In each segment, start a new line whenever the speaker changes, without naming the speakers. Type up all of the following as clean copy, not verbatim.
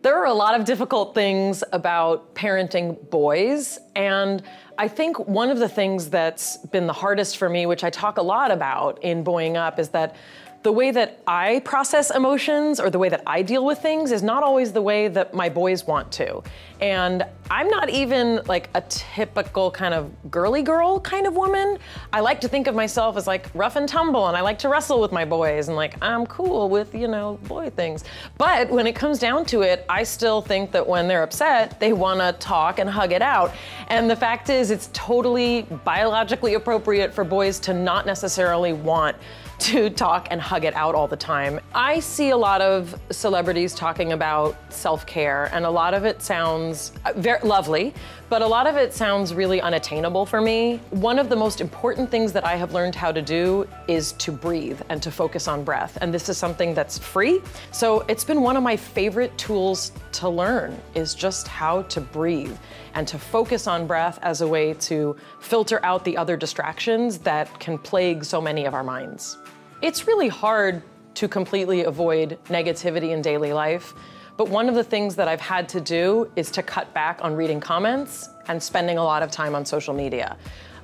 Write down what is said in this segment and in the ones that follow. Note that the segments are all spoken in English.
There are a lot of difficult things about parenting boys, and I think one of the things that's been the hardest for me, which I talk a lot about in Boying Up, is that the way that I process emotions or the way that I deal with things is not always the way that my boys want to. And I'm not even like a typical kind of girly girl kind of woman. I like to think of myself as like rough and tumble, and I like to wrestle with my boys, and like I'm cool with, you know, boy things. But when it comes down to it, I still think that when they're upset, they wanna talk and hug it out. And the fact is, it's totally biologically appropriate for boys to not necessarily want to talk and hug it out all the time. I see a lot of celebrities talking about self-care, and a lot of it sounds very lovely, but a lot of it sounds really unattainable for me. One of the most important things that I have learned how to do is to breathe and to focus on breath, and this is something that's free. So it's been one of my favorite tools to learn, is just how to breathe and to focus on breath as a way to filter out the other distractions that can plague so many of our minds. It's really hard to completely avoid negativity in daily life, but one of the things that I've had to do is to cut back on reading comments and spending a lot of time on social media.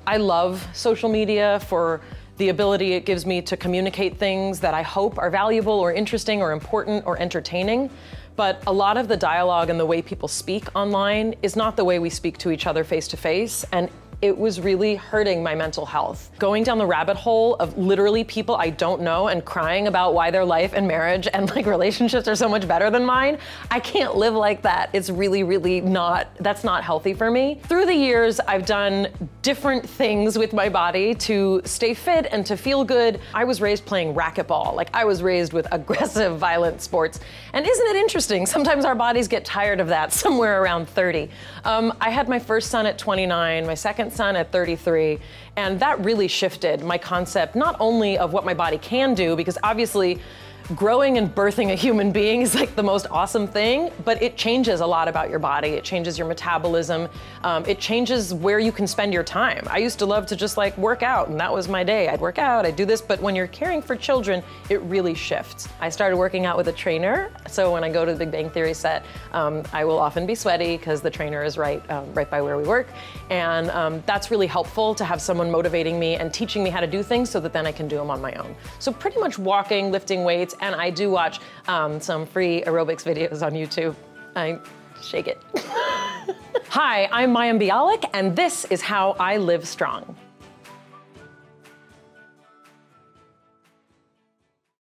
I love social media for the ability it gives me to communicate things that I hope are valuable or interesting or important or entertaining. But a lot of the dialogue and the way people speak online is not the way we speak to each other face to face, and it was really hurting my mental health. Going down the rabbit hole of literally people I don't know and crying about why their life and marriage and like relationships are so much better than mine, I can't live like that. It's really, really not, that's not healthy for me. Through the years, I've done different things with my body to stay fit and to feel good. I was raised playing racquetball. Like, I was raised with aggressive, violent sports. And isn't it interesting? Sometimes our bodies get tired of that somewhere around 30. I had my first son at 29, my second son at 33, and that really shifted my concept not only of what my body can do, because obviously growing and birthing a human being is like the most awesome thing, but it changes a lot about your body. It changes your metabolism. It changes where you can spend your time. I used to love to just like work out, and that was my day. I'd work out, I'd do this, but when you're caring for children, it really shifts. I started working out with a trainer, so when I go to the Big Bang Theory set, I will often be sweaty because the trainer is right by where we work, and that's really helpful to have someone motivating me and teaching me how to do things so that then I can do them on my own. So pretty much walking, lifting weights, and I do watch some free aerobics videos on YouTube. I shake it. Hi, I'm Mayim Bialik, and this is how I live strong.